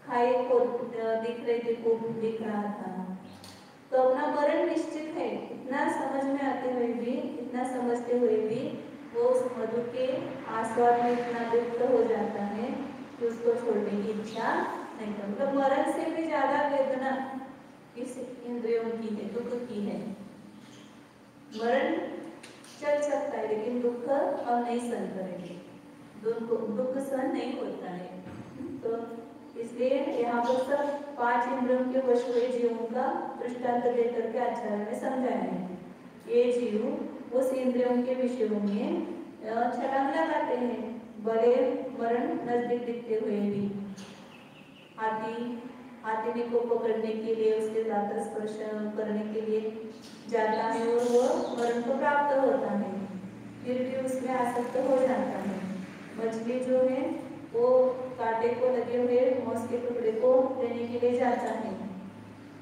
खाई को दिख रही थी, खूब दिख रहा था। तो अपना वर्ण निश्चित है, इतना समझ में आते हुए भी, इतना समझते हुए भी वो उस मधु के आस्वाद में इतना लिप्त हो जाता है कि उसको छोड़ने की इच्छा नहीं करता। मतलब मरण से भी ज्यादा वेदना इस इंद्रियों की है, दुख की है। मरण चल सकता है लेकिन दुख हम नहीं सहन करेंगे, दुख सहन नहीं होता है। तो इसलिए यहाँ पर सब 5 इंद्रियों के वश हुए जीवों का दृष्टांत देकर के आचार्य ने समझाया है। ये जीव उस इंद्रियों के विषयों में छलांग लगाते हैं, बड़े मरण नजदीक दिखते हुए भी। हाथी को पकड़ने के लिए, उसके दांत स्पर्श करने के लिए जाता है और वो मरण को प्राप्त होता है, फिर भी उसमें आसक्त हो जाता है। मछली जो है वो कांटे को लगे हुए मांस के टुकड़े को लेने के लिए जाता है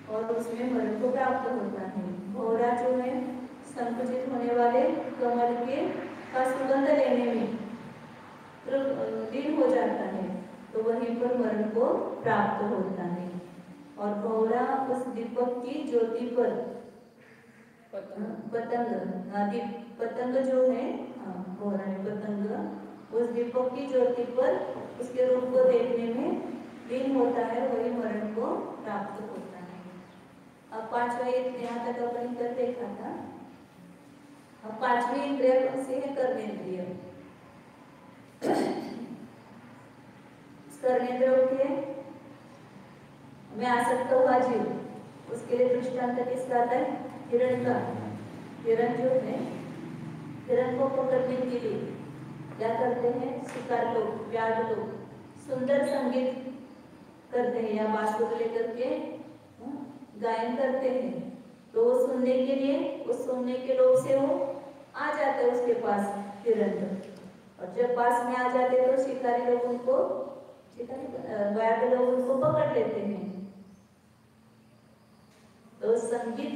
और उसमें मरण को प्राप्त होता है। घोड़ा जो है संकुचित होने वाले कमल के का सुगंध लेने में लीन हो जाता है, तो वहीं पर मरण को प्राप्त होता है। और घोड़ा उस दीपक की ज्योति पर पतंग जो है, घोड़ा है पतंग, उस दीपक की ज्योति पर उसके रूप को देखने में लीन होता है, वही मरण को प्राप्त होता है। अब 5वां यहाँ तक अपन कर देखा था। अब 5वीं इंद्रिय कौन सी है? कर्मेंद्रिय। कर्मेंद्रियों के में आसक्त हुआ जीव, उसके लिए दृष्टांत किसका आता है? हिरण का। हिरण जो है, हिरण को पकड़ने के लिए क्या करते हैं? शिकार लोग, व्याध लोग सुंदर संगीत करते हैं या बांसुरी लेकर के गायन करते हैं, तो वो सुनने के लिए, उस सुनने के लोग से वो आ जाते हैं उसके पास हिरण। और जब पास में आ जाते तो शिकारी लोग उनको, व्याध लोग उनको पकड़ लेते हैं। तो संगीत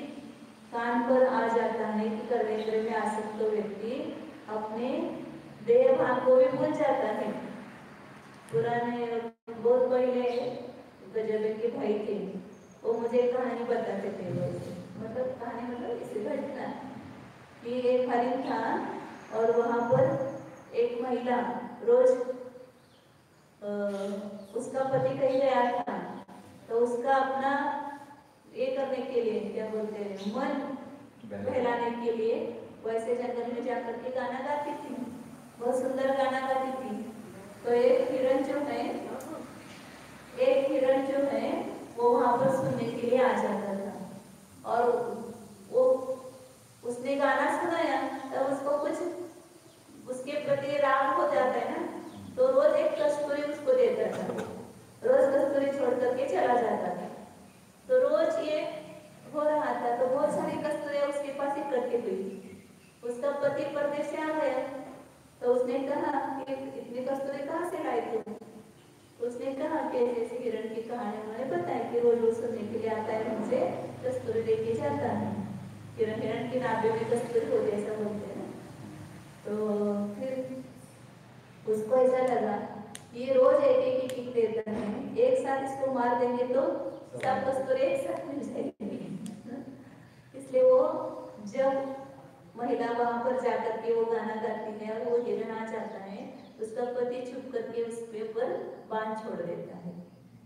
कान पर आ जाता है कि कर्मेंद्र में आसक्त व्यक्ति अपने देह भाग को भी भूल जाता है। पुराने बहुत पहले गजबे के भाई थे, वो मुझे कहानी बताते थे। मतलब कहानी मतलब इसी घटना कि एक हरिण था और वहां पर एक महिला रोज उसका पति कहीं गया था, तो उसका अपना ये करने के लिए, क्या बोलते हैं, मन बहलाने के लिए वैसे जंगल में जाकर के गाना गाती थी, बहुत सुंदर गाना गाती थी। तो एक हिरण जो है वो वहां पर सुनने के लिए आ जाता था और वो उसने गाना सुनाया तो उसको कुछ उसके प्रति राग हो जाता है ना, तो रोज एक कस्तूरी उसको देता था, रोज कस्तूरी छोड़ करके चला जाता था। तो रोज ये हो रहा था, तो बहुत सारी कस्तूरियां उसके पास इकट्ठी हुई। उसका पति परदेश से आ गया, तो उसने कहा कि इतनी कस्तूरी कहाँ से लाई तू? उसने कहा कि जैसे हिरण की कहानी उन्होंने बताई कि रोज सुनने के लिए आता है, हमसे कस्तूरी लेके जाता है। हिरण की नाभि में कस्तूरी हो जैसा बोलते हैं। तो फिर उसको ऐसा लगा ये रोज एक किक देता है, एक साथ इसको मार देंगे तो सब कस्तूरी एक साथ मिल जाएगी। इसलिए वो जब महिला वहां पर जाकर के वो गाना गाती है और वो हिरण आ जाता है, उसका पति छुप करके उसके ऊपर बाण छोड़ देता है,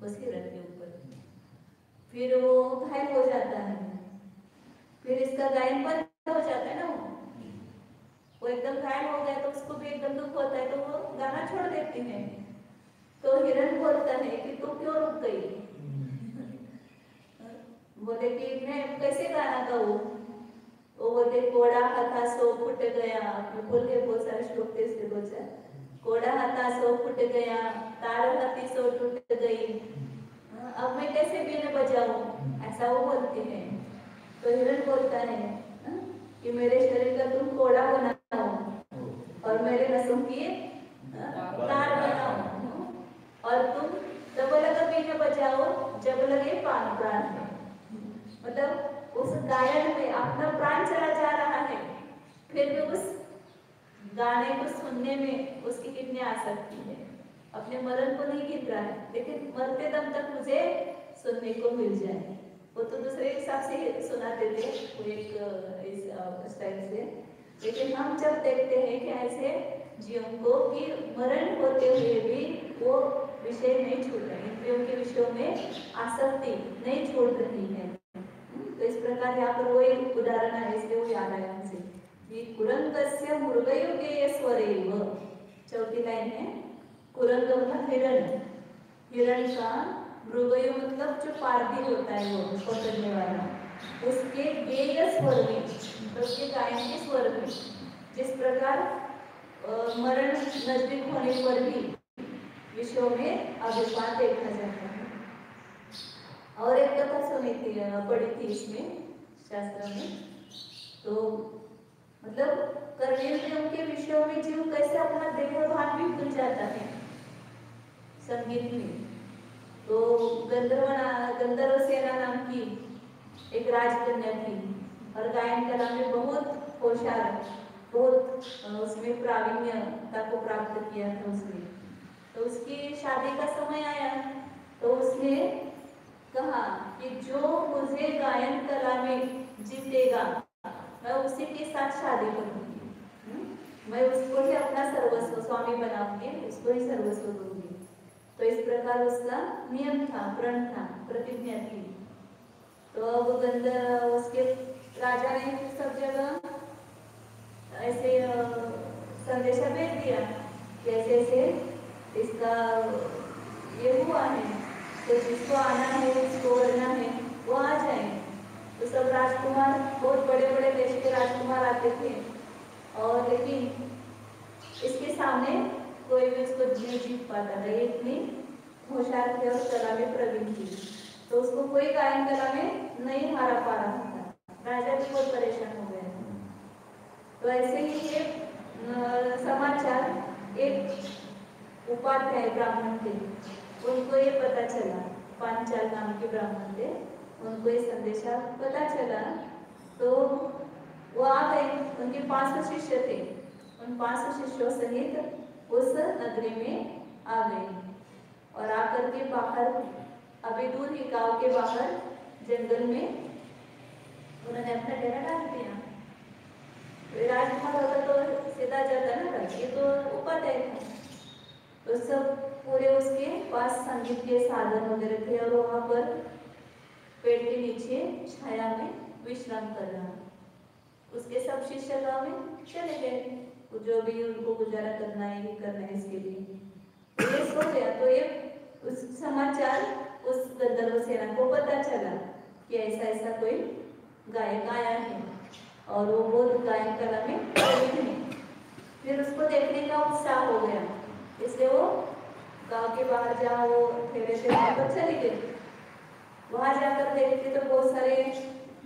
उस हिरण के ऊपर। फिर वो घायल हो जाता है, फिर इसका गायन बंद हो जाता है ना, वो एकदम घायल हो गया तो उसको भी एकदम दुख होता है, तो वो गाना छोड़ देती है। तो हिरण बोलता है कि तू क्यों रुक गई? बोले कि मैं कैसे गाना गाऊं? वो बोलते कोड़ा हाथा सो फुट गया, अपने बोल के बहुत सारे श्लोक थे इसके बोलते, कोड़ा हाथा सो फुट गया, तार हाथी सो टूट गई, अब मैं कैसे बीन बजाऊं? ऐसा वो बोलती है। तो हिरण बोलता है कि मेरे शरीर का तुम कोड़ा बनाओ और मेरे नसों की तार बनाओ, और तुम जब लगा बीन बजाओ जब लगे प्राण प्राण में। मतलब उस गायन में अपना प्राण चला जा रहा है, फिर भी उस गाने को सुनने में उसकी कितनी आसक्ति है। अपने मरण को नहीं गिन रहा है, लेकिन मरते दम तक मुझे सुनने को मिल जाए। वो तो दूसरे हिसाब से सुनाते थे, वो एक इस स्टाइल से। लेकिन हम जब देखते हैं कि ऐसे जीवों को कि मरण होते हुए भी वो विषय नहीं छूट रहे, इंद्रियों के विषयों में आसक्ति नहीं छोड़ रही है। तो इस प्रकार यहाँ पर वो एक उदाहरण है, इसलिए वो याद आया हमसे कि कुरंगस्य मृगयुगे स्वरेव। चौथी लाइन है, कुरंग मतलब हिरण, हिरण का मृगयु मतलब जो पारधी होता है वो पकड़ने वाला, उसके गेय स्वर में, तो उसके गायन के स्वर में जिस प्रकार मरण नजदीक होने पर भी विषयों में अभिमान देखा जाता है। और एक कथा सुनी थी, पढ़ी थी इसमें शास्त्र में, तो मतलब कर्मेंद्रियों के विषयों में जीव कैसे अपना देह भान भी भूल जाता है संगीत में। तो गंधर्व सेना नाम की एक राजकन्या थी और गायन कला में बहुत होशियार, बहुत उसमें प्रावीण्यता को प्राप्त किया था उसने। तो उसकी शादी का समय आया तो उसने कहा कि जो मुझे गायन कला में जीतेगा मैं उसी के साथ शादी करूंगी, मैं उसको ही अपना सर्वस्व स्वामी बनाऊंगी, उसको ही सर्वस्व दूंगी। तो इस प्रकार उसका नियम था, प्रण था, प्रतिज्ञा थी। तो अब उसके राजा ने सब जगह ऐसे संदेशा भेज दिया कि ऐसे ऐसे इसका ये हुआ है, तो जिसको आना है, जिसको करना है वो आ जाए। तो सब राजकुमार, बहुत बड़े बड़े देश के राजकुमार आते थे, और लेकिन इसके सामने कोई भी उसको नहीं जीत पाता था, ये इतनी होशियार थी और कला में प्रवीण थी। तो उसको कोई गायन कला में नहीं हारा पा रहा था। राजा भी बहुत परेशान हो गए। तो ऐसे ही एक समाचार एक उपाध्याय ब्राह्मण थे, उनको ये पता चला, पांचाल नाम के ब्राह्मण थे, उनको ये संदेशा पता चला। तो वो आ गए, उनके 500 शिष्य थे, उन 500 शिष्यों सहित उस नगरी में आ गए और आकर के बाहर, अभी दूर ही गांव के बाहर जंगल में उन्होंने अपना डेरा डाल दिया। राजकुमार होता तो सीधा जाता ना, ये तो उपाध्याय था। तो सब पूरे उसके पास संगीत के साधन वगैरह थे और वहां पर पेड़ के नीचे छाया में विश्राम कर रहा। उसके सब शिष्य गांव में चले गए, जो भी उनको गुजारा करना है, ये करना है, इसके लिए तो ये सो गया। तो ये उस समाचार उस गंधर्व सेना को पता चला कि ऐसा ऐसा कोई गायक आया है और वो बहुत गायन कला में प्रवीण है। फिर उसको देखने का उत्साह हो गया, इसलिए वो गांव के बाहर जहाँ वो ठहरे थे वहां पर चली गई। वहां जाकर देखते तो बहुत सारे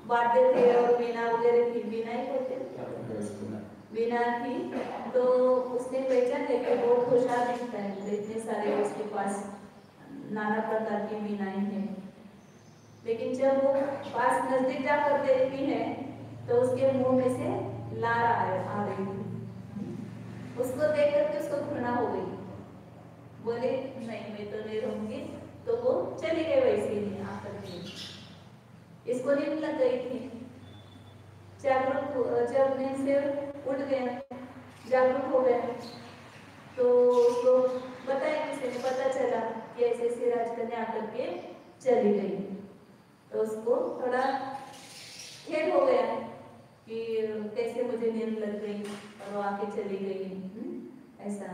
वाद्य थे और वीणा वगैरह थी, वीणा ही बोलते, वीणा थी। तो उसने पहचान लिया कि बहुत होशियार दिखता है, तो इतने सारे उसके पास नाना प्रकार की वीणाएं हैं। लेकिन जब वो पास नजदीक जाकर देखती है तो उसके मुंह में से लार आ रही थी। उसको देख करके उसको घृणा हो गई, बोले नहीं मैं तो नहीं रहूंगी। तो वो चली गई वैसे ही आकर के। इसको नींद लग गई थी, जब नींद से उठ गया, जागरूक हो गया, तो उसको बताया, किसी ने पता चला कि ऐसे ऐसे राजकन्या आकर के चली गई। तो उसको थोड़ा खेद हो गया कि कैसे मुझे नींद लग गई और वो आके चली गई, ऐसा।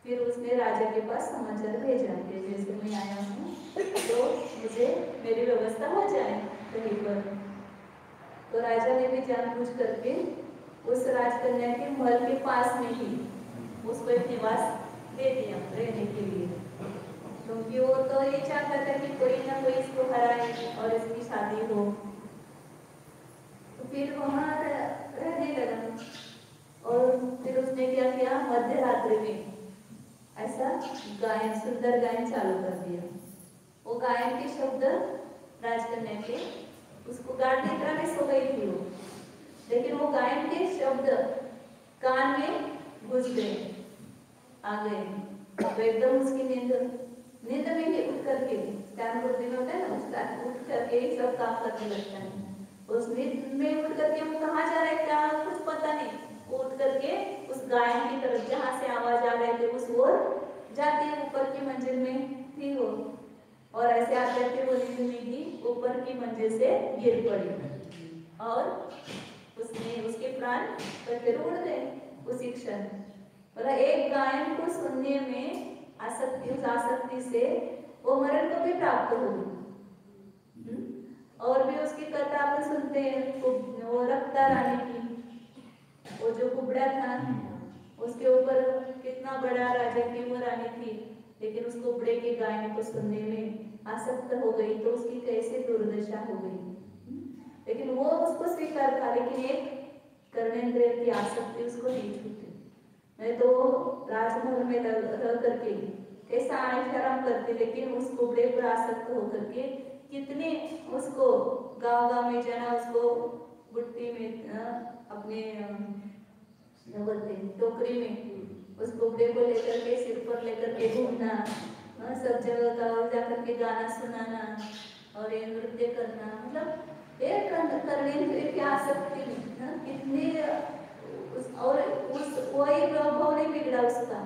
फिर उसने राजा के पास समाचार भेजा कि जैसे मैं आया हूँ तो मुझे मेरी व्यवस्था हो जाए कहीं पर। तो राजा ने भी जानबूझ करके उस राजकन्या के महल के पास में ही उसको एक निवास दे दिया रहने के लिए, क्योंकि वो तो ये चाहता था कि कोई ना कोई इसको हराए और इसकी शादी हो। तो फिर वहां रहने लगा और फिर उसने क्या किया, मध्य रात्रि में ऐसा गायन, सुंदर गायन चालू कर दिया। वो गायन के शब्द राजकन्या के, उसको गाने में सो गई थी वो, लेकिन वो गायन के शब्द कान में घुस गए, आ गए। तो एकदम उसकी नींद में ही उठ करके ध्यान बुद्धि में होता है ना, उसका उठ करके ही सब काम करने लगता है। उस नींद में उठ करके वो कहाँ जा रहा है क्या कुछ पता नहीं, वो उठ करके उस गायन की तरफ जहाँ से आवाज आ रही थी उस ओर जाती है, ऊपर की मंजिल में थी वो, और ऐसे आते आते वो नींद में ही ऊपर की मंजिल से गिर पड़ी और उसने उसके प्राण फिर उड़ गए उसी क्षण। मतलब एक गायन को सुनने में आसक्ति, उस आसक्ति से वो मरण को भी प्राप्त होगी। और भी उसकी कथा अपन सुनते हैं, वो रक्ता रानी की, वो जो कुबड़ा था उसके ऊपर कितना बड़ा राजा की वो रानी थी, लेकिन उस कुबड़े के गायन को सुनने में आसक्त हो गई तो उसकी कैसे दुर्दशा हो गई। लेकिन वो उसको स्वीकार था, लेकिन एक कर्मेंद्रिय की आसक्ति उसको नहीं छूटी। नहीं तो राजमहल में रह करके कैसा आराम करते, लेकिन उस कुबड़े पर आसक्त होकर के कितने उसको गांव में जाना, उसको बुट्टी में अपने बोलते टोकरी में उस कुबड़े को लेकर के सिर पर लेकर के घूमना, सब जगह गाँव जाकर के गाना सुनाना और ये नृत्य करना, मतलब एक कर्मेंद्रिय की आसक्ति कितनी और उस वही भाव नहीं बिगड़ा उसका,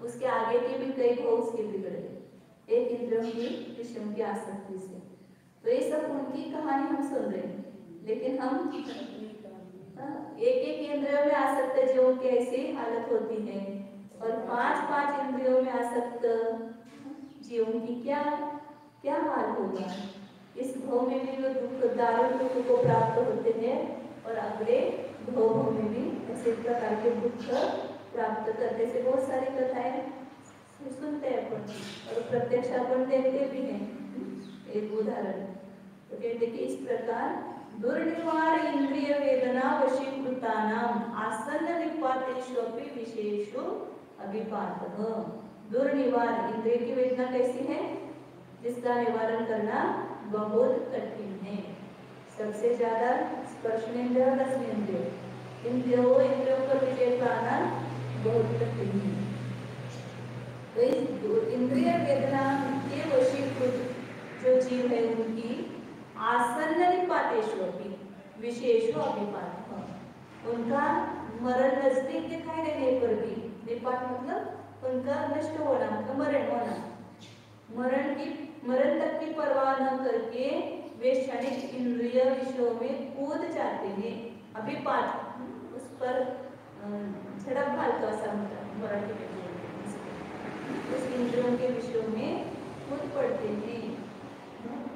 उसके आगे के भी कई भाव उसके बिगड़ गए एक इंद्रियों की विषयों की आसक्ति से। तो ये सब उनकी कहानी हम सुन रहे हैं, लेकिन हम एक एक इंद्रियों में आसक्त जीवों की ऐसी हालत होती है, और पांच पांच इंद्रियों में आसक्त जीवों की क्या क्या हाल होगा। इस भाव में भी वो दुख दारुण दुख को प्राप्त होते हैं, और अगले भाव में भी ऐसे प्रकार के दुख प्राप्त करने से बहुत सारी कथाएं सुनते हैं अपन, और प्रत्यक्ष अपन देखते भी हैं। एक उदाहरण तो कहते कि इस प्रकार दुर्निवार इंद्रिय वेदना वशीकृतानाम आसन्न निपातेष्वपि विशेषो अभिपातः। दुर्निवार इंद्रिय की वेदना कैसी है, जिसका निवारण करना बहुत कठिन है। सबसे ज्यादा स्पर्शनेंद्रिय और रसनेंद्रिय, इन दो इंद्रियों पर विजय पाना बहुत कठिन है। तो इस इंद्रिय वेदना के वशीकृत जो जीव है उनकी आसन्न निपातेष्वपि विशेषो अभिपातः, उनका मरण नजदीक दिखाई देने पर भी, निपात मतलब उनका नष्ट होना, मतलब मरण होना, मरण तक की परवाह न करके वे क्षणिक इंद्रिय विषयों में कूद जाते हैं। अभिपात उस पर झड़प भाल का समझा मराठी में, उस इंद्रियों के विषयों में कूद पड़ते हैं।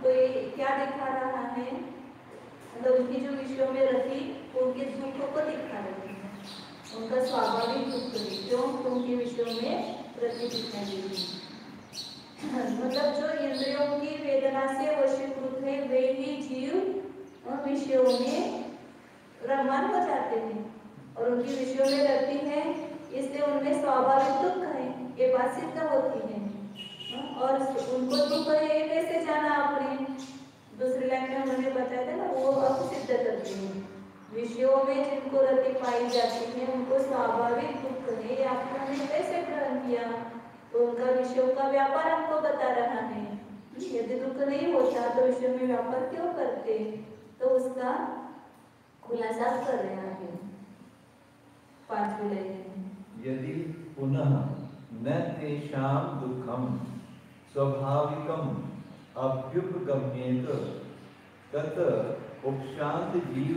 तो ये क्या दिखा रहा है, मतलब उनकी जो विषयों में रति उनके दुखों को दिखा रही है, उनका स्वाभाविक दुख है जो उनके विषयों में रति दिखाई देती है। मतलब जो इंद्रियों की वेदना से वशीकृत है वे ही जीव विषयों में रमण हो जाते हैं, और उनकी विषयों में रहती है, इसलिए उनमें स्वाभाविक दुख है, ये बात सिद्ध होती है। और उनको दुख है ये कैसे जाना आपने, दूसरी लाइन में उन्होंने बताया था ना, वो अब सिद्ध करते हैं। विषयों में जिनको रति पाई जाती है उनको स्वाभाविक दुख है, ये आपने कैसे ग्रहण किया, तो उनका विषयों का व्यापार हमको बता रहा है। यदि दुख नहीं होता तो विषयों में व्यापार क्यों करते, तो उसका खुलासा कर रहे हैं 5 लाइन। यदि पुनः न तेषां दुःखं स्वाभाविकम् अभ्युपगम्येत तत् उपशांत जीव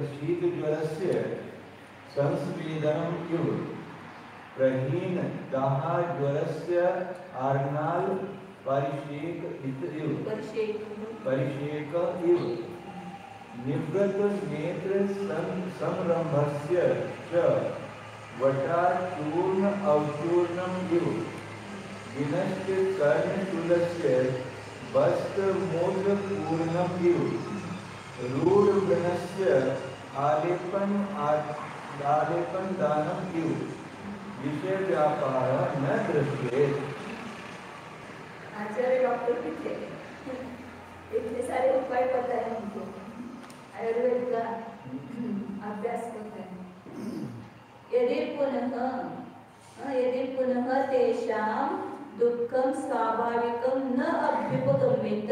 शीत ज्वरस्य संस्वेदनम् इव प्रहीन दाह ज्वरस्य आर्नाल परिषेक इव निवृत्त नेत्र संरंभस्य च वटाचूर्ण अवचूर्णम् इव विनश्य कर्णशूलस्य वस्त्रमूलपूर्णम् इव रूढवृणस्य आलेपन दानम् इव विषय व्यापार न दृश्यते। आचार्य डॉक्टर पीछे इतने सारे उपाय पता है हमको, आयुर्वेद का अभ्यास करते हैं। यदि पुनः तेषां स्वाभाविकम न अभ्युपगम्येत।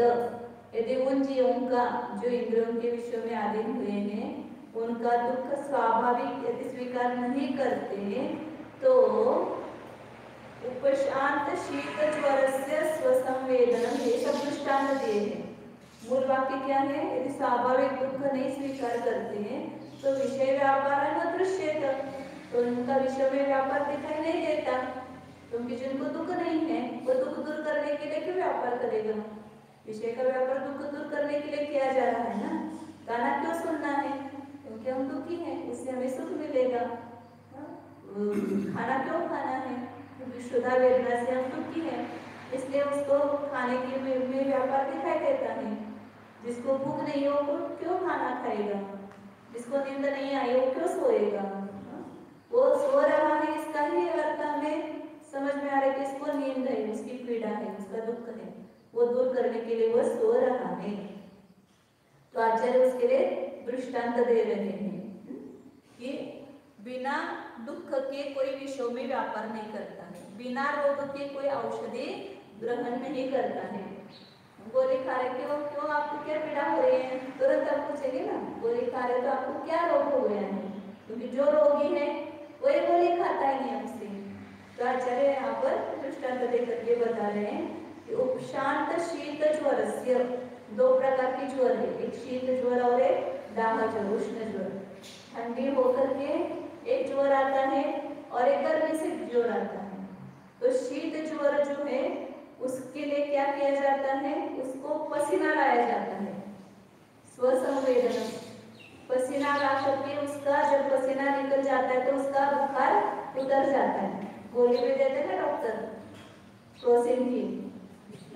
यदि उन जीवों का जो इंद्रियों के विषय में अधीन हुए हैं उनका दुख स्वाभाविक यदि स्वीकार नहीं करते तो उपशांत शीत ज्वरस्य स्वसंवेदनम, ये सब दृष्टांत दिए हैं। मूल वाक्य क्या है? यदि स्वाभाविक दुख नहीं स्वीकार करते हैं तो विषय व्यापार न दृश्येत, तो उनका विषय में व्यापार दिखाई नहीं देता। क्योंकि जिनको दुख नहीं है वो दुख दूर करने के लिए क्यों व्यापार करेगा? विषय का व्यापार दुख दूर करने के लिए किया जा रहा है ना। गाना क्यों सुनना है? क्योंकि हम दुखी हैं, उससे हमें सुख मिलेगा। खाना क्यों खाना है? क्योंकि क्षुधा वेदना से हम दुखी हैं, इसलिए उसको खाने के में व्यापार दिखाई देता है। जिसको भूख नहीं हो वो क्यों खाना खाएगा? जिसको नींद नहीं आई वो क्यों सोएगा? वो सो रहा है, इसका ही अर्थ हमें समझ में आ रहा है कि इसको नींद है, उसकी पीड़ा है, उसका दुख है, वो दूर करने के लिए वो सो रहा है। तो आचार्य उसके लिए दृष्टांत दे रहे हैं कि बिना दुख के कोई विषयों में व्यापार नहीं करता है, बिना रोग के कोई औषधि ग्रहण नहीं करता है। गोली खा रहे क्यों आपको क्या पीड़ा हो रही है? तुरंत आप पूछेंगे ना, गोली खा रहे तो आपको क्या रोग हो गया है? क्योंकि जो रोगी है वही गोली खाता ही नहीं आपसे। तो आचार्य यहाँ पर दृष्टांत देकर के बता रहे हैं कि उपशांत शीत ज्वरस्य, दो प्रकार की ज्वर है, एक शीत ज्वर और एक दाह ज्वर, उष्ण ज्वर। ठंडी होकर के एक ज्वर आता है और एक गर्मी से ज्वर आता है। तो शीत ज्वर जो है उसके लिए क्या किया जाता है? उसको पसीना लाया जाता है, स्वसंवेदन। पसीना ला करके उसका जब पसीना निकल जाता है तो उसका बुखार उतर जाता है। गोली भी देते हैं ना डॉक्टर, क्रोसिन की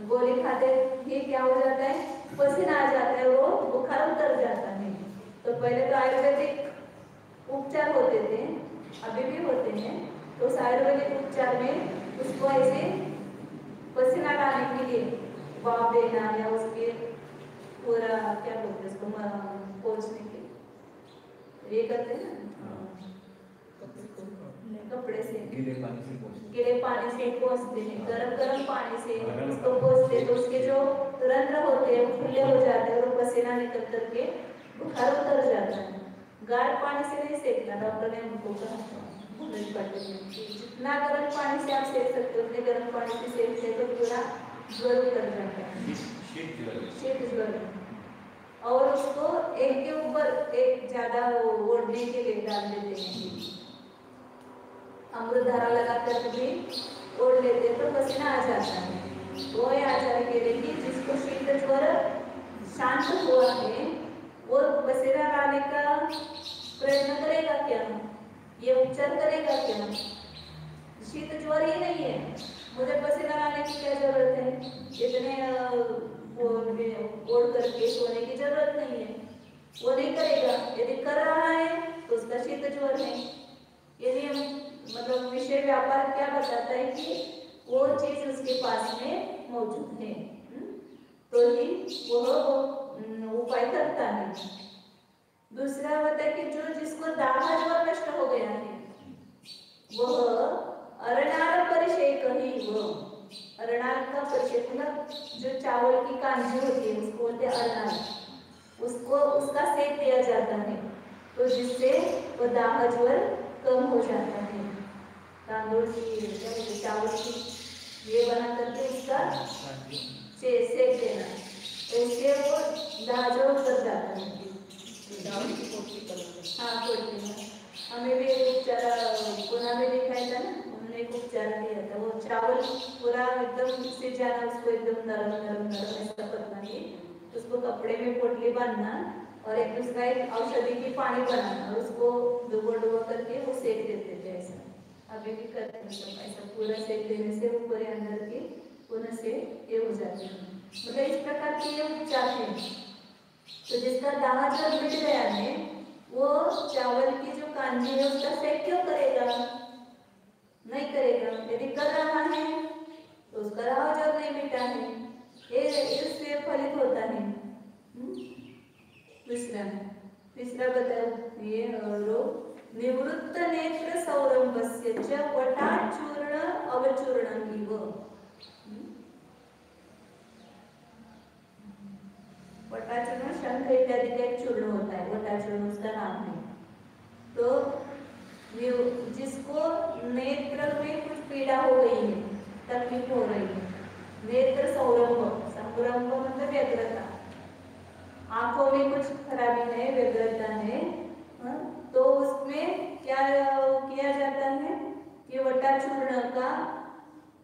गोली खाते ही क्या हो जाता है? पसीना आ जाता है, वो बुखार उतर जाता है। तो पहले तो आयुर्वेदिक उपचार होते थे, अभी भी होते हैं। तो उस आयुर्वेदिक उपचार में उसको ऐसे पसीना लाने के लिए भाप देना या उसके पूरा क्या बोलते हैं उसको पोंछने के ये करते हैं ना, कपड़े से गीले पानी से पोंछते हैं, गरम पानी से उसको पोंछते हैं तो उसके जो रंध्र होते हैं वो खुले हो जाते हैं और पसीना निकल करके बुखार उतर जाता है। गाढ़ पानी से नहीं सेकना, डॉक्टर ने हमको कहा जितना गर्म पानी से आप सेक सकते हो उतने गर्म पानी से सेकते तो पूरा ज्वर उतर जाता है, शीत ज्वर। और उसको एक के ऊपर एक ज्यादा ओढ़ने के लिए डाल देते हैं, अमृत धारा लगा कर भी ओढ़ लेते हैं तो पसीना आ जाता है। वो आचार्य कह रहे कि जिसको शीत ज्वर शांत हुआ है वो पसीना लाने का प्रयत्न करेगा क्या? ये उपचार करेगा क्या? शीत ज्वर ही नहीं है, मुझे पसीना लाने की क्या जरूरत है? इतने ओढ़ करके सोने की जरूरत नहीं है, वो नहीं करेगा। यदि कर रहा है तो उसका शीत ज्वर है। यदि हम मतलब विषय व्यापार क्या बताता है कि वो चीज उसके पास में मौजूद है तो ही वो उपाय करता है। दूसरा होता है कि जो जिसको दाह ज्वर नष्ट हो गया है वह अरणाल परिषेक ही, वो अरणाल का परिषेक मतलब जो चावल की कांजी होती है उसको बोलते हैं अरणाल, उसको उसका सेक दिया जाता है तो जिससे वो दाह ज्वर कम हो जाता है। तांदूल की चावल की ये बना करके उसका सेक देना, इससे वो दाह ज्वर उतर जाता है। हाँ कोटली हमें भी एक उपचार पुणे में दिखाया था ना, उन्होंने एक उपचार दिया था। वो चावल पूरा एकदम से जाना, उसको एकदम नरम नरम नरम ऐसा करना है, उसको कपड़े में पोटली बांधना और एक दूसरा एक औषधि की पानी बनाना और उसको डुबो करके वो सेक देते थे। ऐसा अभी भी करते हैं सब, ऐसा पूरा सेक देने से वो पूरे अंदर के पुनः से ये हो जाते हैं। मतलब इस प्रकार के ये उपचार है। तो जिसका दाह ज्वर मिट गया है वो चावल की जो कांजी है उसका सेक क्यों करेगा? नहीं करेगा। यदि कर रहा है तो उसका दाह ज्वर नहीं मिटा है, ये इससे फलित होता है। तीसरा बताओ ये रोग निवृत्त नेत्र सौरंभस्य च वटाचूर्ण अवचूर्णं इव। वटाचूर्ण शंख इत्यादि का एक चूर्ण होता है, वटाचूर्ण उसका नाम है। तो जिसको नेत्र में कुछ पीड़ा हो गई है, तकलीफ हो रही है, नेत्र सौरभ, संरंभ मतलब व्यग्रता, आंखों में कुछ खराबी है, व्यग्रता है, तो उसमें क्या किया जाता है कि वटाचूर्ण का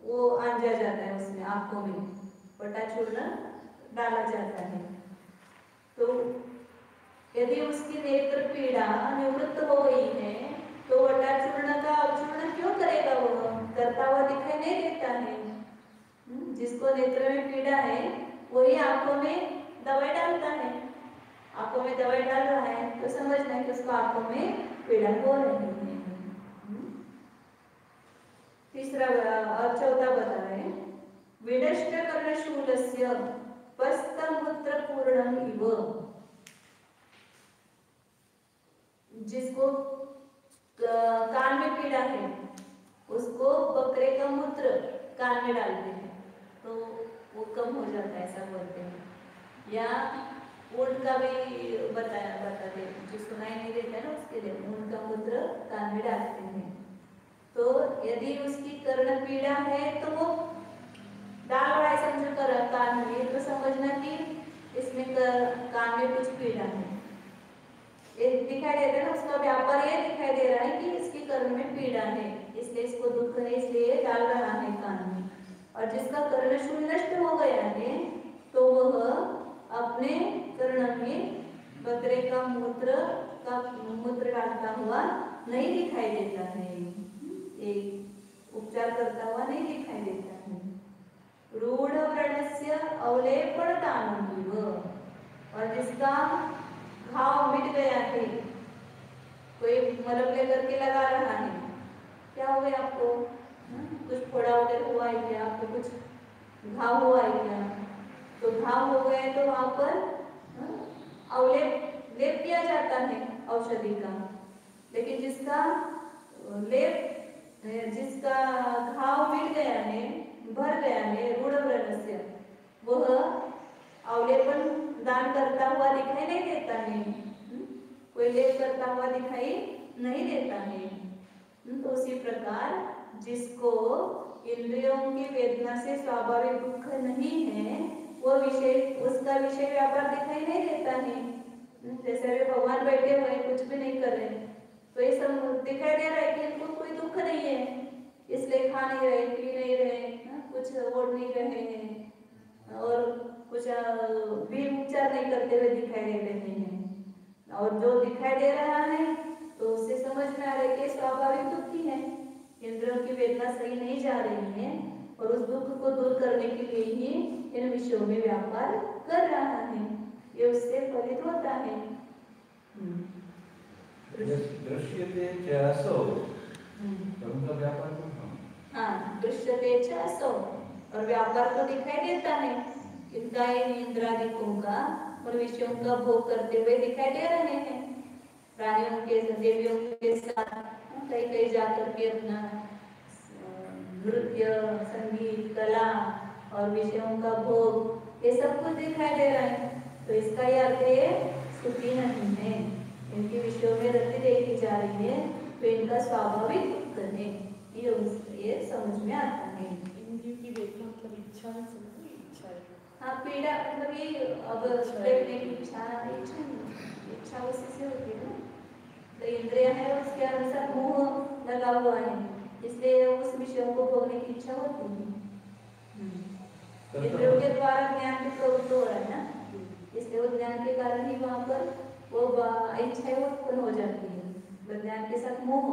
वो आंजा जाता है, उसमें आंखों में वटाचूर्ण डाला जाता है। तो यदि उसकी नेत्र पीड़ा निवृत्त हो गई है तो वटाचूर्ण का अवचूर्ण क्यों करेगा, वो करता हुआ दिखाई नहीं देता है। जिसको नेत्र में पीड़ा है वही आंखों में दवाई डालता है, आंखों में दवाई डाल रहा है तो समझना है कि उसको आंखों में पीड़ा हो रही है। तीसरा और चौथा बता रहे हैं, विनष्ट कर्णशूलस्य पस्तमूत्र पूर्णम इव। जिसको कान में पीड़ा है उसको बकरे का मूत्र कान में डालते हैं तो वो कम हो जाता है, ऐसा बोलते हैं। या ऊंट का भी बताते हैं, जो सुनाई नहीं देता है ना उसके लिए ऊंट का मूत्र कान में डालते हैं। तो यदि उसकी कर्ण पीड़ा है तो वो डाल रहा है समझो कान में, तो समझना कि इसमें कान में कुछ पीड़ा है, ये दिखाई देता है ना, उसका व्यापार ये दिखाई दे रहा है कि इसकी कर्ण में पीड़ा है, इसलिए इसको दुख है, इसलिए डाल रहा है कान में। और जिसका कर्णशूल नष्ट हो गया है तो वह अपने कर्ण में बकरे का मूत्र डालता हुआ नहीं दिखाई देता है, एक उपचार करता हुआ नहीं दिखाई देता है। रूढ़ व्रणस्य अवलेपन दानव, और जिसका घाव मिट गया है, कोई मलम लेकर के लगा रहा है, क्या हो गया आपको, कुछ फोड़ा वगैरह हुआ है क्या, आपको कुछ घाव हुआ है क्या, तो घाव हो गए तो वहां पर अवलेप लेप किया जाता है औषधि का। लेकिन जिसका घाव मिट गया है, भर गया है रूढ़ व्रणस्य, वह अवलेपन दान करता हुआ दिखाई नहीं देता है, कोई लेप करता हुआ दिखाई नहीं देता है। तो उसी प्रकार जिसको इंद्रियों की वेदना से स्वाभाविक दुख नहीं है, वो उसका विषय व्यापार दिखाई नहीं देता है। जैसे वे भगवान बैठे हुए कुछ भी नहीं कर रहे, तो ये सब दिखाई दे रहा है कि इनको कोई दुख नहीं है, इसलिए खा नहीं रहे, पी नहीं रहे, कुछ ओढ़ नहीं रहे हैं और कुछ भी उपचार नहीं करते हुए दिखाई दे रहे हैं। और जो दिखाई दे रहा है तो उससे समझ में आ रहा है कि स्वाभाविक दुखी है, इंद्रियों की वेदना सही नहीं जा रही है और उस दुख को दूर करने के लिए ही इन विषयों में व्यापार कर रहा है, ये उससे फलित होता है। दृश्यते च असौ, उनका व्यापार तो हाँ, दृश्यते च असौ, और व्यापार को दिखाई देता है इनका इंद्रादिकों का और विषयों का भोग करते हुए दिखाई दे रहे हैं। प्राणियों के देवियों के साथ कहीं कहीं जाकर के अपना नृत्य, संगीत, कला और विषयों का भोग ये सब कुछ दिखाई दे रहा है। तो इसका यह अर्थ ये सुखी नहीं है, इनके विषयों में रति देखी जा रही है तो इनका स्वाभाविक दुख है, ये समझ में आता है। इंद्रियों की वेदना मतलब इच्छा है। हाँ, पीड़ा मतलब ये अब देखने की इच्छा उसी से होती है ना, तो इंद्रिय है उसके अनुसार मोह लगा हुआ है, इसलिए उस विषयों को भोगने की इच्छा होती है। इंद्रियों के द्वारा ज्ञान की प्रवृत्ति हो रहा है ना, इसलिए वो ज्ञान के कारण ही वहां पर वो इच्छा उत्पन्न हो जाती है। ज्ञान के साथ मोह,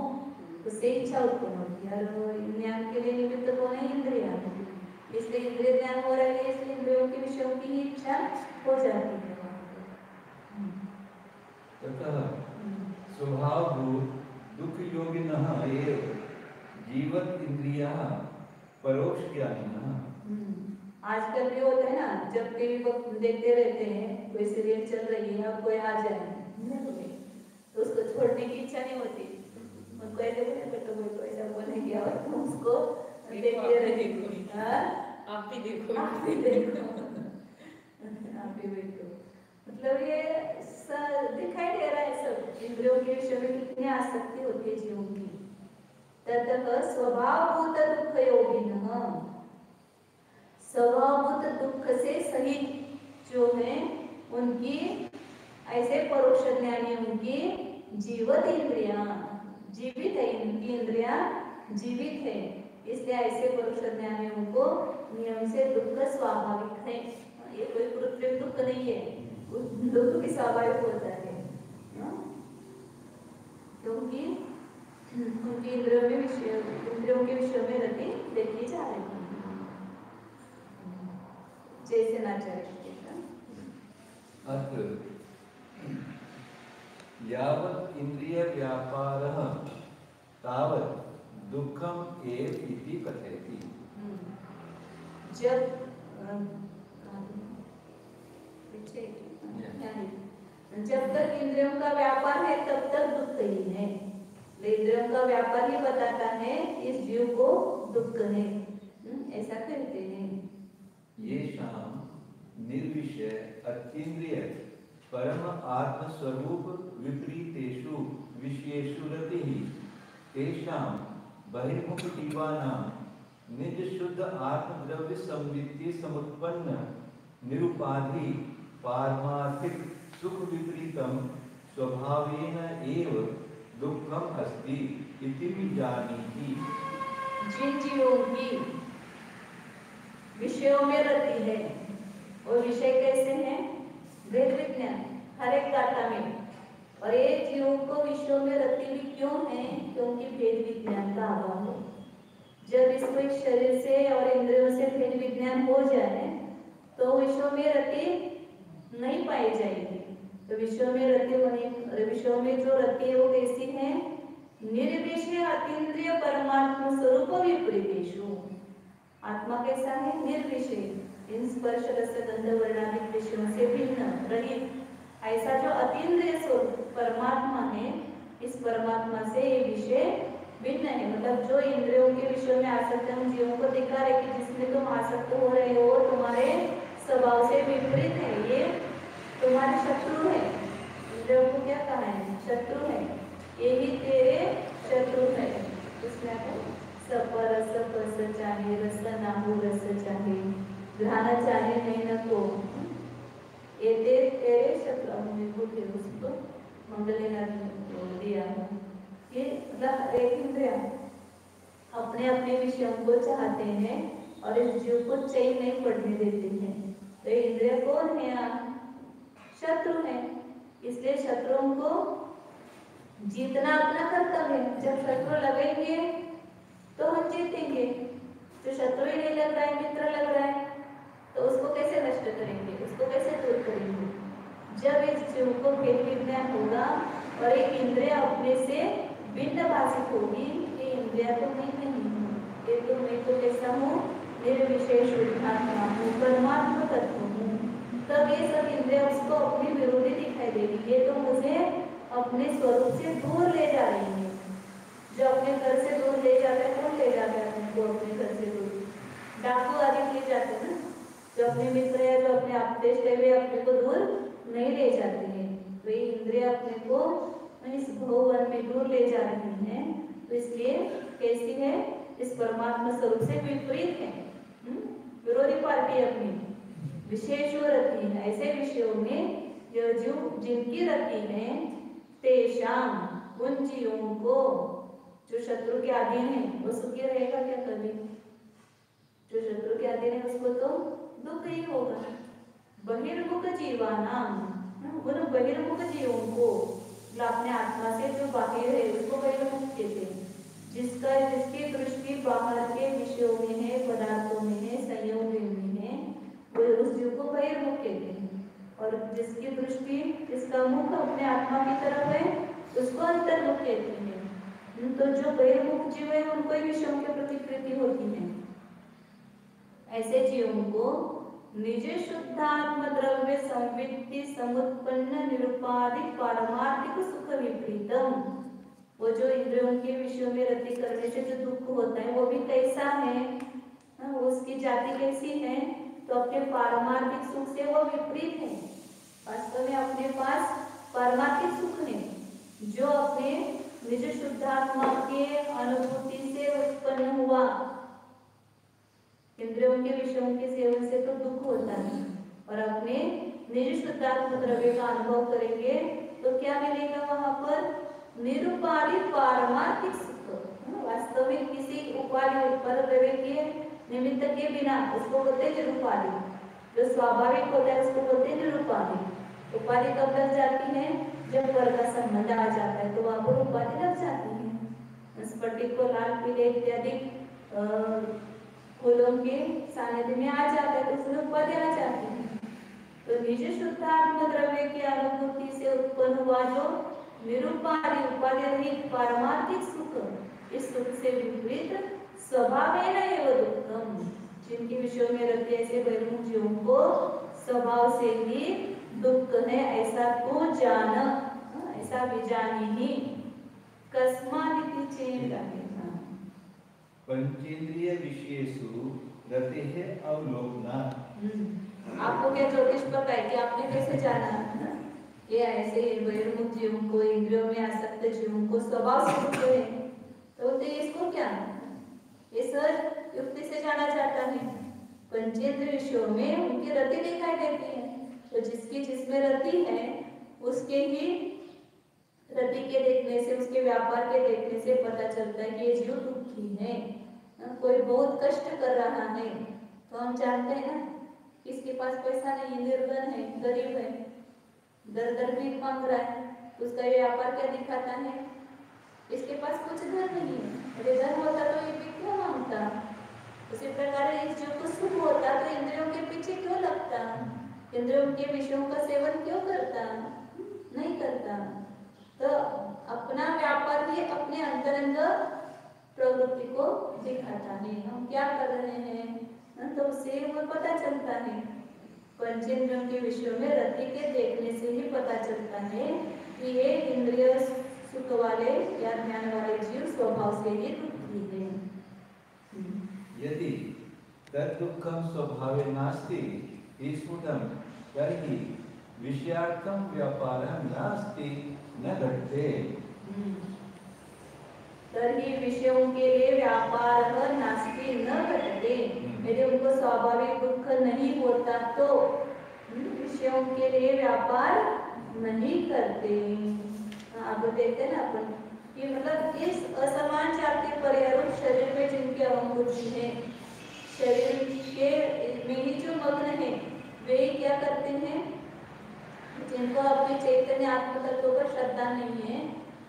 उससे इच्छा उत्पन्न होती है और ज्ञान के लिए निमित्त कौन है, इंद्रिया, इसलिए इंद्रिय ज्ञान हो रहा है, इसलिए इंद्रियों के विषयों की ही इच्छा हो जाती है। स्वभाव दुख योगिनः एव जीवत इंद्रियाः परोक्ष ज्ञानिनः। आजकल भी होता है ना, जब टीवी को देखते रहते हैं, कोई सीरियल चल रही है और कोई आ जाए तो उसको छोड़ने की इच्छा नहीं होती, उनको ऐसे बोले बेटा कोई तो ऐसा बोलेंगे और तुम उसको देखते रहे। आप भी देखो आप भी देखो, आप भी देखो। मतलब ये दिखाई दे रहा है सब इंद्रियों के विषय में कितनी आसक्ति होती है जीवों की। ततः स्वभावभूत दुख योगिनः, स्वभावभूत दुख से सहित जो है उनकी ऐसे परोक्ष ज्ञानी उनकी जीवित इंद्रियां जीवित है, इनकी इंद्रियां जीवित है, इसलिए ऐसे परोक्ष ज्ञानियों को नियम से दुख स्वाभाविक है। ये कोई कृत्रिम दुख नहीं है, दुख भी स्वाभाविक होता है क्योंकि उनकी इंद्रियों के विषय में रति देखी जा रही है जैसे नाचार्य। अत्र यावत् इंद्रिय व्यापारः तावत् दुःखम् एव इति कथयति। जब तक इंद्रियों का व्यापार है तब तक दुख ही है। इंद्रियों का व्यापार ही बताता है इस जीव को दुख है, ऐसा कहते हैं। ये शाम निर्विषय अतीन्द्रिय परम आत्म स्वरूप विपरीतेषु विषयेषु रतिः तेषां बहिर्मुख जीवानां निज शुद्ध आत्मद्रव्य संवित्ति समुत्पन्न निरुपाधि पारमार्थिक सुख विपरीतम स्वभावेन एव दुःखम अस्ति इति विजानीहि। जिन जीवों की विषयों में रति है और विषय कैसे हैं? भेद विज्ञान हर एक गाथा में। और ये जीवों को विषयों में रति भी क्यों है? क्योंकि भेद विज्ञान का अभाव है। जब इसको एक शरीर से और इंद्रियों से भेद विज्ञान हो जाए तो विषयों में रति नहीं पाई जाएगी। तो विषयों में रति होने, विषयों में जो रति है वो कैसी है? निर्विषय अतीन्द्रिय परमात्मा स्वरूप विपरीतेषु। आत्मा कैसा है? निर्विषय, इन स्पर्श रस गंध वर्णादि विषयों से भिन्न रहित। ऐसा जो अतीन्द्रिय स्वरूप परमात्मा है, इस परमात्मा से ये विषय भिन्न है। मतलब जो इंद्रियों के विषयों में आसक्त है उन जीवों को दिखा रहे कि जिसमें तुम आसक्त हो रहे हो तुम्हारे स्वभाव से विपरीत है, ये तुम्हारे शत्रु है। इंद्रियों को क्या कहा है? शत्रु है, यही तेरे शत्रु है। उसमें सप रस पस चाहे, रस नाहु रस चाहे, घ्राण चाहे नहीं न को, ये तेरे शत्रु। उसको मंगले दिया है। ये मतलब एक इंद्रिया अपने अपने विषयों को चाहते हैं और इस जीव को चैन नहीं पड़ने देते हैं। तो इंद्रिय कौन है? शत्रु है। इसलिए शत्रुओं को जीतना अपना कर्तव्य है। जब शत्रु लगेंगे तो हम जीतेंगे। जो शत्रु ही नहीं लग रहा है, मित्र लग रहा है, तो उसको कैसे नष्ट करेंगे? उसको कैसे दूर करेंगे? जब इस जीव को भेद विज्ञान होगा और एक इंद्रिया अपने से भिन्न भाषित होगी, ये इंद्रिया तो मैं नहीं हूँ, ये तो मैं तो कैसा हूँ? निर्विशेष शुद्धात्मा हूँ, परमात्मा तत्व हूँ। तब ये सब इंद्रिया उसको अपनी विरोधी दिखाई देगी। ये तो मुझे अपने स्वरूप से दूर ले जा रही है। जो अपने घर से दूर ले जाता है, कौन ले जाता है उनको अपने घर से दूर? डाकू आदि ले जाते हैं ना। जो अपने मित्र है, जो अपने आपदेश है, वे अपने को दूर नहीं ले जाते हैं। वे इंद्रिया अपने को इस भवन में दूर ले जा रही हैं। तो इसलिए कैसी है? इस परमात्मा स्वरूप से विपरीत है, विरोधी पार्टी अपनी विशेष रति है। ऐसे विषयों में जो जिनकी रति है, तेषाम उन जीवों को जो शत्रु के अधीन है वो सुखी रहेगा क्या कभी? जो शत्रु के अधीन है उसको तो दुख ही होगा। बहिर्मुख जीवानाम, उन बहिर्मुख जीवों को अपने आत्मा से जो बाहर है उसको बहिर्मुख कहते हैं। जिसकी दृष्टि बाहर के विषयों में है, पदार्थों में है, संयोग में है, वो उस जीव को बहिर्मुख कहते हैं। और जिसकी दृष्टि, जिसका मुख अपने आत्मा की तरफ है उसको अंतर्मुख कहते हैं। तो जो बहिर्मुख जीव है उनको ही विषयों के प्रति प्रीति होती है। ऐसे जीवों को निज शुद्धात्म द्रव्य संवित्ति समुत्पन्न निरुपाधिक पारमार्थिक सुख विपरीतम। वो जो इंद्रियों के विषयों में रति करने से जो दुख होता है वो भी कैसा है? उसकी जाति कैसी है? तो अपने पारमार्थिक सुख से वो विपरीत है। वास्तव में पारमार्थिक सुख है जो अपने निज शुद्धात्मा के अनुभूति से उत्पन्न हुआ। इंद्रियों के विषयों के सेवन से तो दुख होता है, और अपने निज शुद्धात्मा द्रव्य का अनुभव करेंगे तो क्या मिलेगा वहां पर? निरुपाधिक पारमार्थिक सुख। वास्तव में किसी उपाधि उत्पन्न द्रव्य के निमित्त के बिना उसको बोलते हैं निरुपाधिक। जो स्वाभाविक होता है उसको बोलते हैं निरुपाधिक। उपाधि कब लग जाती है? जब वर्ग का संबंध आ जाता है तो वहां पर उपाधि लग जाती है। स्फटिक को लाल पीले इत्यादि फूलों के सानिध्य में आ जाता है तो उसमें उपाधि आ जाती है। तो निज शुद्धात्म द्रव्य की अनुभूति से उत्पन्न हुआ जो निरुपाधि उपाधि रहित पारमार्थिक सुख, इस सुख से विपरीत स्वभाव है ना ये दुखम। जिनके विषयों में रहते ऐसे बहिर्मुख जीवों को स्वभाव से ही दुख है, ऐसा तो जान, ऐसा भी जानी ही। कस्मादिति चेत पंचेंद्रिय विषयेषु रतेः अवलोकनात्। आपको क्या ज्योतिष पता है कि आपने कैसे जाना? ये ऐसे बहिर्मुख जीवों को, इंद्रियों में आसक्त जीवों को स्वभाव से दुख है, तो बोलते इसको क्या? ये सहज युक्ति से जाना जाता है। पंचेंद्रिय विषयों में उनकी रति दिखाई देती है, तो जिसकी जिसमें रति है उसके ही रति के देखने से, उसके व्यापार के देखने से पता चलता है कि ये जीव दुखी है। कोई बहुत कष्ट कर रहा है तो हम जानते हैं ना, किसके पास पैसा नहीं, निर्धन है, गरीब है, दर दर भीख मांग रहा है, उसका व्यापार क्या दिखाता है? इसके पास कुछ धन नहीं है, अरे धन होता तो ये भीख क्यों मांगता? उसी प्रकार इस जीव को सुख होता तो इंद्रियों के पीछे क्यों लगता? इंद्रियों के विषयों का सेवन क्यों करता? नहीं करता। तो अपना व्यापार ही अपने अंतरंग प्रवृत्ति को दिखाता है, हम क्या कर रहे हैं तो उससे वो पता चलता है। पंचेंद्रियों के विषयों में रति के देखने से ही पता चलता है कि ये इंद्रिय सुख वाले या ध्यान वाले जीव स्वभाव से ही दुखी है। यदि तद्दुःखं स्वभावे नास्ति स्फुटं तर्हि विषयार्थं व्यापारः नास्ति न घटते। तर्हि विषयों के लिए व्यापार नास्ति न घटते। यदि उनको स्वाभाविक दुख नहीं होता तो विषयों के लिए व्यापार नहीं करते। आप देखते ना अपन कि मतलब इस असमान जाति पर्यारूप शरीर में जिनके अवंकुची है, शरीर के में ही जो मग्न है वे क्या करते हैं? जिनको अपने चैतन्य आत्म तत्व पर श्रद्धा नहीं है,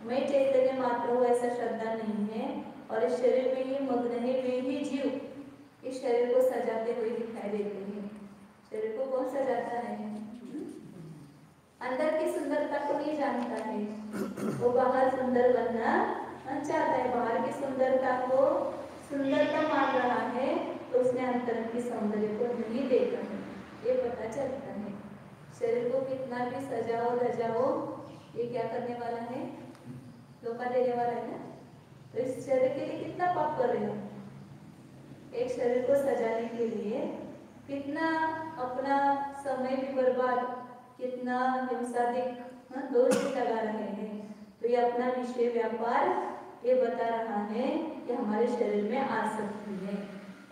मैं चैतन्य मात्र हूँ ऐसा श्रद्धा नहीं है, और इस शरीर में ही मग्न है, वे ही जीव इस शरीर को सजाते हुए दिखाई देते हैं। शरीर को कौन सजाता है? अंदर की सुंदरता को नहीं जानता है, वो बाहर सुंदर बनना चाहता है, बाहर की सुंदरता को सुंदरता मान रहा है तो उसने अंतर की सौंदर्य को नहीं देखा है, ये पता चलता है। शरीर को कितना भी सजाओ धजाओ, ये क्या करने वाला है? धोखा देने वाला है ना। तो इस शरीर के लिए कितना पाप कर रहे हो? एक शरीर को सजाने के लिए कितना अपना समय भी बर्बाद, कितना हिंसादिक दोष भी लगा रहे हैं। तो ये अपना विषय व्यापार ये बता रहा है कि हमारे शरीर में आसक्ति है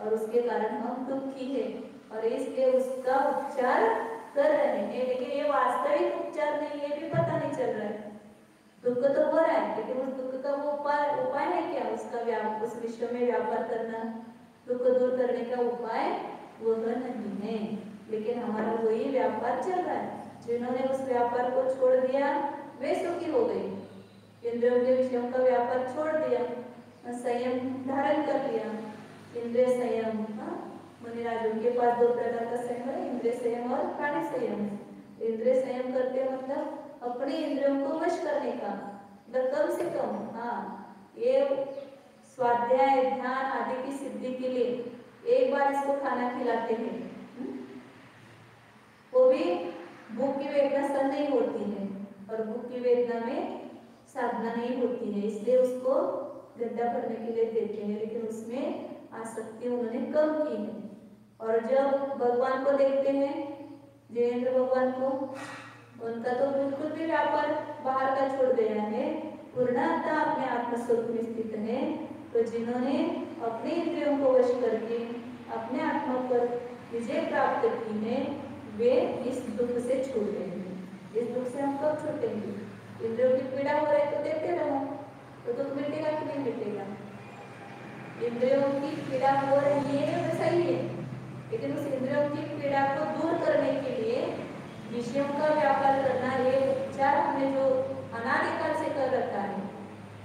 और उसके कारण हम दुखी है, और इसलिए उसका उपचार कर रहे हैं। लेकिन ये वास्तविक उपचार नहीं, ये भी पता नहीं चल रहा है। दुख तो हो रहा है लेकिन उस दुख का वो उपाय है क्या? उसका उस विश्व में व्यापार करना, दुख दूर करने का उपाय वो नहीं है। लेकिन हमारा वही व्यापार चल रहा है। जिन्होंने उस व्यापार को छोड़ दिया वे सुखी हो गए, इंद्रियों के विषयों का व्यापार छोड़ दिया, संयम धारण कर लिया, इंद्रिय संयम। मुनिराजों के पास दो प्रकार का संयम है, इंद्रिय संयम और प्राणी संयम। इंद्रिय संयम करते मतलब अपने इंद्रियों को वश करने का, कम से कम ये स्वाध्याय ध्यान आदि की सिद्धि के लिए एक बार इसको खाना खिलाते हैं, वो भी भूख की वेदना सहन नहीं होती है, और भूख की वेदना में साधना नहीं होती है, इसलिए उसको गड्ढा भरने के लिए देते हैं। लेकिन उसमें आसक्ति उन्होंने कम की है। और जब भगवान को देखते हैं, जयेंद्र भगवान को, उनका तो बिल्कुल भी व्यापार बाहर का छोड़ दिया है, पूर्णतः अपने आत्मस्वरूप में स्थित है। तो जिन्होंने अपने इंद्रियों को वश करके अपने आत्मा पर विजय प्राप्त की है, वे इस दुख से छूट गए हैं। इस दुख से हम कब छूटेंगे? इंद्रियों की पीड़ा हो रही तो देते रहो, तो दुख मिटेगा कि नहीं मिटेगा? इंद्रियों की पीड़ा हो रही है वो सही है, लेकिन उस इंद्रियों की पीड़ा को दूर करने के लिए विषयों का व्यापार करना, ये उपचार हमने जो अनादिकाल से कर रखा है,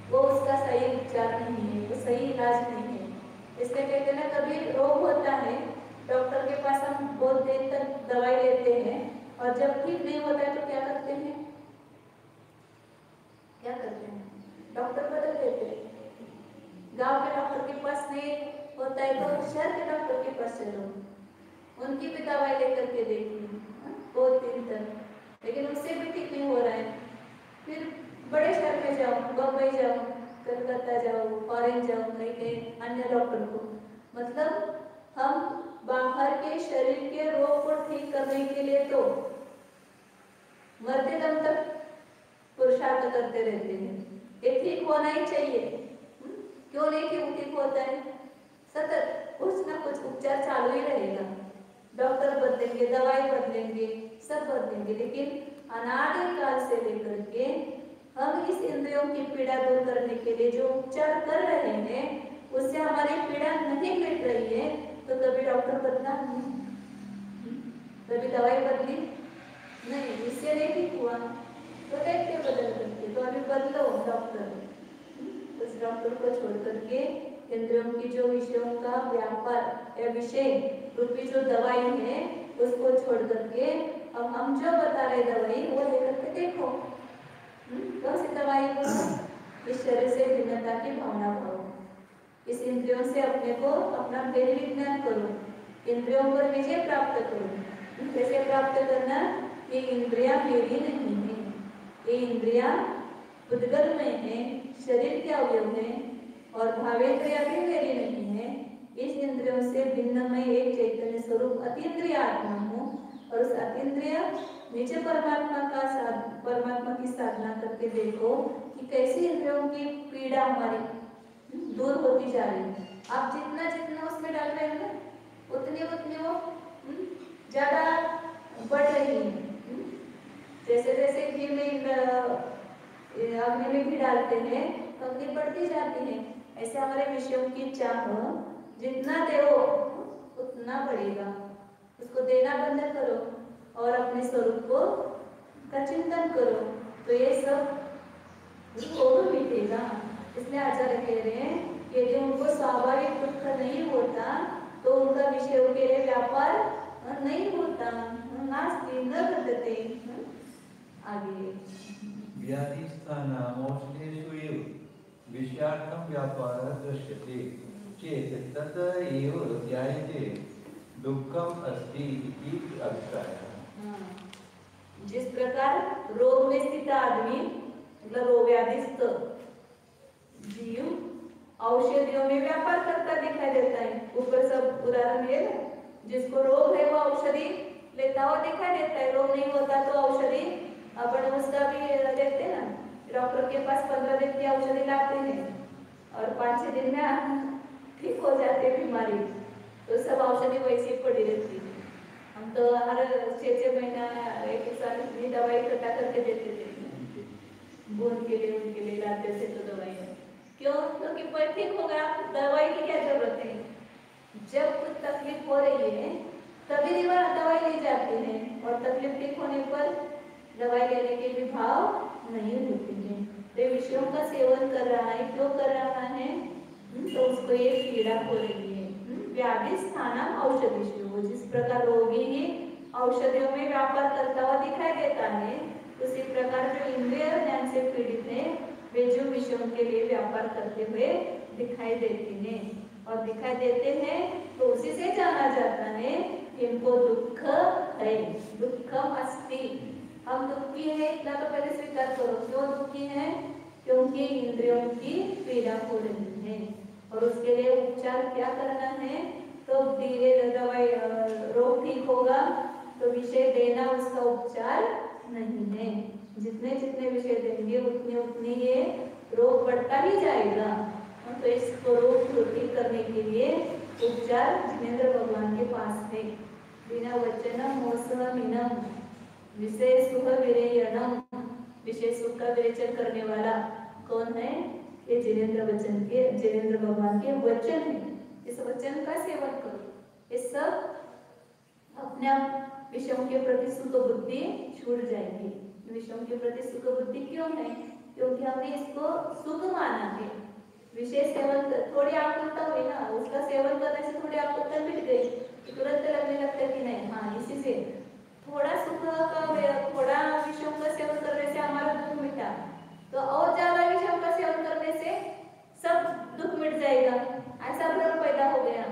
वो उसका सही उपचार नहीं है, वो सही इलाज नहीं है। इसलिए कहते हैं ना, कभी रोग होता है, डॉक्टर के पास हम बहुत देर तक दवाई लेते हैं और जब ठीक नहीं होता है तो क्या करते हैं? क्या करते हैं? डॉक्टर बदल देते हैं। गांव के डॉक्टर के पास नहीं होता है तो शहर के डॉक्टर के पास चलो, उनकी भी दवाई लेकर के देखिए बहुत दिन तक, लेकिन उससे भी ठीक नहीं हो रहा है। फिर बड़े शहर में जाओ, बम्बई जाओ, कलकत्ता जाओ, फॉरेन जाओ, कहीं कहीं अन्य डॉक्टर को। मतलब हम बाहर के शरीर के रोग को ठीक करने के लिए तो मरते दम तक पुरुषार्थ करते रहते हैं, ये ठीक होना ही चाहिए। क्यों नहीं ठीक होता है? सतत कुछ ना कुछ उपचार चालू ही रहेगा, डॉक्टर बदलेंगे, दवाई बदलेंगे, सब बदलेंगे, लेकिन अनादिकाल से लेकर के हम इस इंद्रियों की पीड़ा दूर करने के लिए जो उपचार कर रहे हैं, उससे हमारी पीड़ा नहीं मिट रही है, तो कभी डॉक्टर बदला नहीं, कभी दवाई बदली नहीं, इससे नहीं ठीक हुआ तो देखते बदल करके, तो अभी बदलो डॉक्टर, उस डॉक्टर को छोड़ करके इंद्रियों की जो विषयों का व्यापार या विषय रूपी जो दवाई है उसको छोड़ करके अब हम जो बता रहे दवाई वो लेकर के देखो। कौन सी दवाई को? इस शरीर से भिन्नता की भावना करो, इस इंद्रियों से अपने को अपना भेद विज्ञान करो, इंद्रियों पर विजय प्राप्त करो। कैसे प्राप्त करना? ये इंद्रियां मेरी नहीं है, ये इंद्रियां उद्गल में है, शरीर के अवयव है, और भावेंद्रिया भी मेरी नहीं है। इस इंद्रियों से भिन्न मैं एक चैतन्य स्वरूप अतीन्द्रिय आत्मा हूँ, और उस अतीन्द्रिय निज परमात्मा की साधना करके देखो कि कैसी इंद्रियों की पीड़ा हमारी दूर होती जा रही है। आप जितना जितना उसमें डाल रहे हैं ना, उतनी उतनी वो ज्यादा बढ़ रही है। जैसे जैसे घी में अग्नि में घी डालते हैं तो अग्नि बढ़ती जाती है, ऐसे हमारे विषयों की चाह जितना दो उतना बढ़ेगा। उसको देना बंद करो और अपने स्वरूप को का चिंतन करो, तो ये सब रोग मिटेगा। इसलिए आचार्य कह रहे हैं कि यदि उनको स्वाभाविक दुख नहीं होता तो उनका विषयों के लिए व्यापार नहीं होता, नास्ति न बदते। आगे व्याधिस्थानाम् औषधेषु एव विषयार्थं व्यापारः दृश्यते चेत् तत एव ध्यायते दुःखम् अस्ति इति अभिप्रायः। जिस प्रकार रोग में स्थित आदमी, मतलब रोग व्याधिस्थ जीव औषधियों में व्यापार करता दिखाई देता है, ऊपर सब उदाहरण है, जिसको रोग है वो औषधि लेता हुआ दिखाई देता है, रोग नहीं होता तो औषधि अपन उसका भी देखते हैं ना, डॉक्टर के पास 15 दिन की औषधि लाते हैं और 5-6 दिन में ठीक हो जाते बीमारी, तो सब औषधि वैसी पड़ी रहती है। हम तो हर 6-6 महीना 1 साल इतनी दवाई इकट्ठा करके देते थे, बूंद के लिए उनके लिए लाते थे तो दवाई। क्यों? क्योंकि तो ठीक होगा, दवाई की क्या जरूरत है? जब कुछ तकलीफ हो रही है तभी दवाई ली जाती है, और तकलीफ ठीक होने पर दवाई लेने के भी भाव नहीं होते हैं। तो विषयों का सेवन कर रहा है, क्यों कर रहा है? तो उसको ये पीड़ा हो रही है। व्याधि स्थानम औषधिषु, जिस प्रकार रोगी ही औषधियों में व्यापार करता हुआ दिखाई देता है, उसी प्रकार जो इंद्रिय ज्ञान से पीड़ित है वे जो विषयों के लिए व्यापार करते हुए दिखाई देते हैं, और दिखाई देते हैं तो उसी से जाना जाता है इनको दुख है, दुखम अस्ति। हम दुखी है इतना तो पहले स्वीकार करो। क्यों दुखी है? क्योंकि इंद्रियों की पीड़ा हो रही है, और उसके लिए उपचार क्या करना है? तो धीरे दवाई रोग ठीक होगा तो विषय देना उसका उपचार नहीं है। जितने जितने विषय देंगे उतने उतने ये रोग बढ़ता ही जाएगा। तो इसको रोग को ठीक करने के लिए उपचार जिनेंद्र भगवान के पास है। बिना वचनम मोसमिनम विषय सुख विरयणम, विषय सुख का विरेचन करने वाला कौन है? ये जिनेंद्र भगवान के वचन है। इस वचन का सेवन करो। ये सब अपने आप विषयों के प्रति सुख बुद्धि छूट जाएगी। विषयों के प्रति सुख बुद्धि क्यों है? क्योंकि हमने इसको सुख माना है। विषय सेवन थोड़ी आकुलता हुई ना, उसका सेवन करने से थोड़ी आकुलता मिट गई, तुरंत लगने लगता है कि नहीं हाँ इसी से थोड़ा सुख का थोड़ा विषयों का सेवन करने से हमारा दुख मिटा, तो और ज्यादा विषयों का सेवन करने से सब दुख मिट जाएगा, ऐसा भ्रम पैदा हो गया।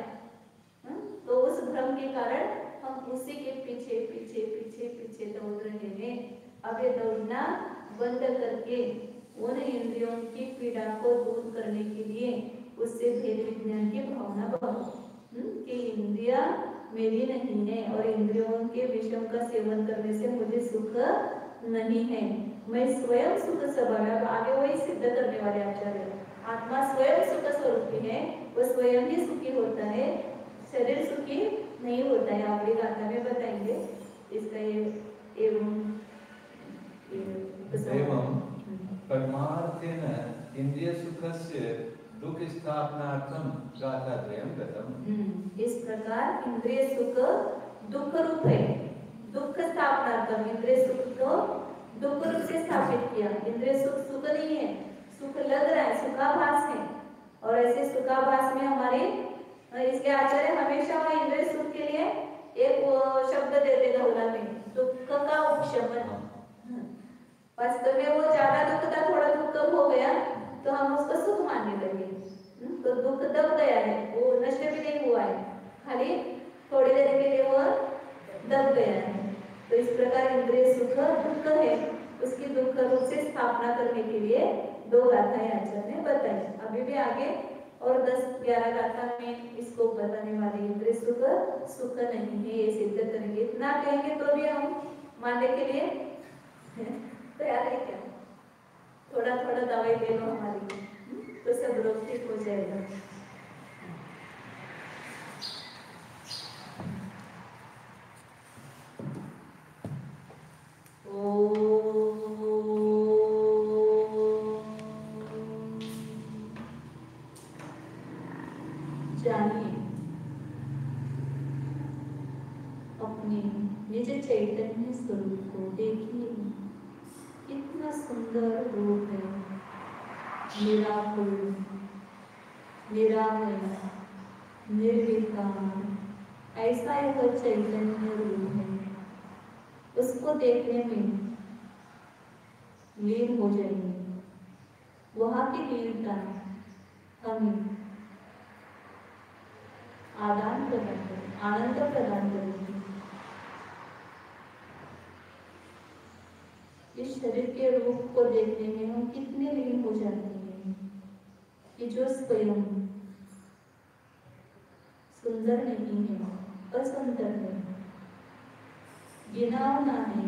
तो उस भ्रम के कारण हम उसी के पीछे पीछे पीछे पीछे दौड़ रहे हैं। अब ये दौड़ना बंद करके उन इंद्रियों की पीड़ा को दूर करने के लिए उससे भेद विज्ञान की भावना बढ़ाओ कि इंद्रिया मेरी नहीं है और इंद्रियों के विषयों का सेवन करने से मुझे सुख नहीं है। मैं स्वयं सुख स्वभाव, आगे वही सिद्ध करने वाले आचार्य, आत्मा स्वयं सुख स्वरूप है, वो स्वयं ही सुखी होता है, शरीर सुखी नहीं होता है। आप एक गाथा में बताएंगे इसका ये एवं परमार्थेन इंद्रिय सुखस्य दुख स्थापनार्थम गाथात्रयं गतम्। इस प्रकार इंद्रिय सुख दुख रूप है। दुख स्थापनार्थम इंद्रिय सुख को दुख रूप से स्थापित किया। इंद्रिय सुख सुख नहीं है, सुख लग रहा है, सुखाभास है। और ऐसे सुखाभास में हमारे इसके आचार्य हमेशा वह इंद्रिय सुख के लिए एक शब्द देते गहुला में, दुख का उपशमन। वास्तव में वो ज्यादा दुख था, थोड़ा दुख कम हो गया तो हम उसको सुख मानने लगे। तो दुख दब गया है, वो नष्ट भी नहीं हुआ है, खाली थोड़ी देर के लिए वो दब गया है। तो इस प्रकार इंद्रिय सुख दुख है, उसकी दुख रूप से स्थापना करने के लिए दो गाथाएं आचार्य ने बताई। अभी भी आगे और 10-11 गाथा में इसको बताने वाले इंद्रिय सुख सुख नहीं है, ये सिद्ध करेंगे। इतना कहेंगे तो भी हम मानने के लिए तैयार है क्या? थोड़ा थोड़ा दवाई दे लो हमारी, तो सब रोग ठीक हो जाएगा। जानिए अपने निज चैतन्य स्वरूप को, देखिए कितना सुंदर रूप है, निराकुल, निरामय, निर्विकार, ऐसा एक चैतन्य रूप है। उसको देखने में लीन हो जाएंगे। वहाँ की लीनता हमें आदान प्रदान करें, आनंद प्रदान करेंगे। इस शरीर के रूप को देखने में हम कितने लीन हो जाते हैं कि जो स्वयं सुंदर नहीं है, असुंदर है, गिनावना है,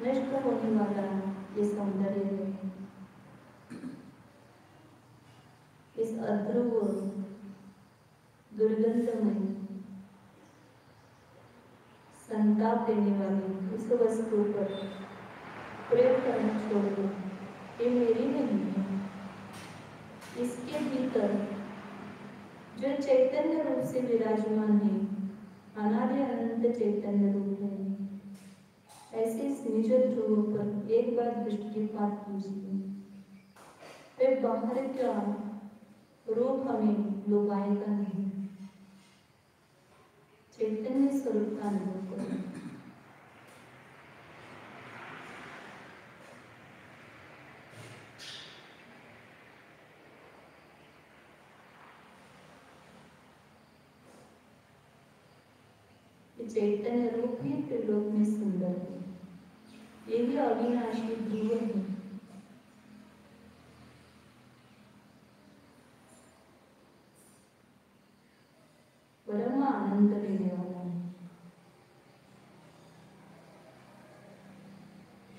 नष्ट होने वाला ये सौंदर्य है। इस अध्रुव दुर्गंधमय संताप देने वाली उस वस्तु पर प्रेम करना छोड़ दो, ये मेरी नहीं है। इसके भीतर जो चैतन्य रूप से विराजमान है, अनादि अनंत चैतन्य रूप है, ऐसे निज ध्रुव पर एक बार दृष्टिपात कीजिए। वे बाहर का रूप हमें लुभाएगा नहीं, चैतन्य स्वरूप का अनुभव करें। चैतन्य रूप ही त्रिलोक में सुंदर है, यही अविनाशी ध्रुव है। परम आनंद देने वाला है।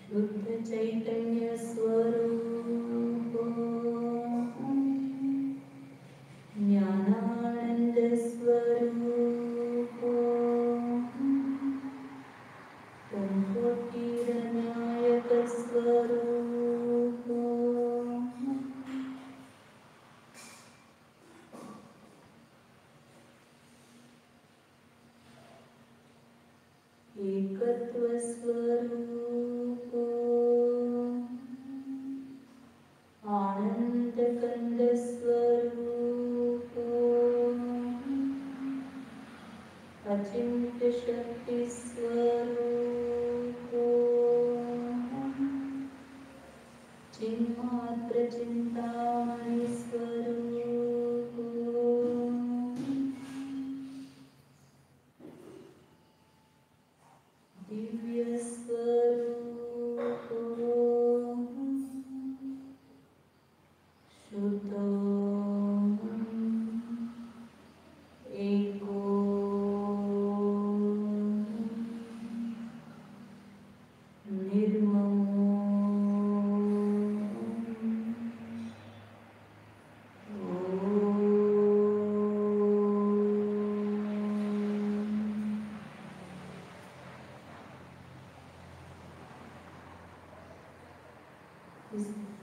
शुद्ध चैतन्य स्वरूप ज्ञानानंद स्वरूप संकोटिरनायक स्वरूप एकत्व स्वरूप आनंद कंद स्वरूप अचिंत्य शक्ति स्वरूप चिन्मात्र चिंतामणि स्वरूप दिव्य स्वरूप शुद्ध एको निर्मम इस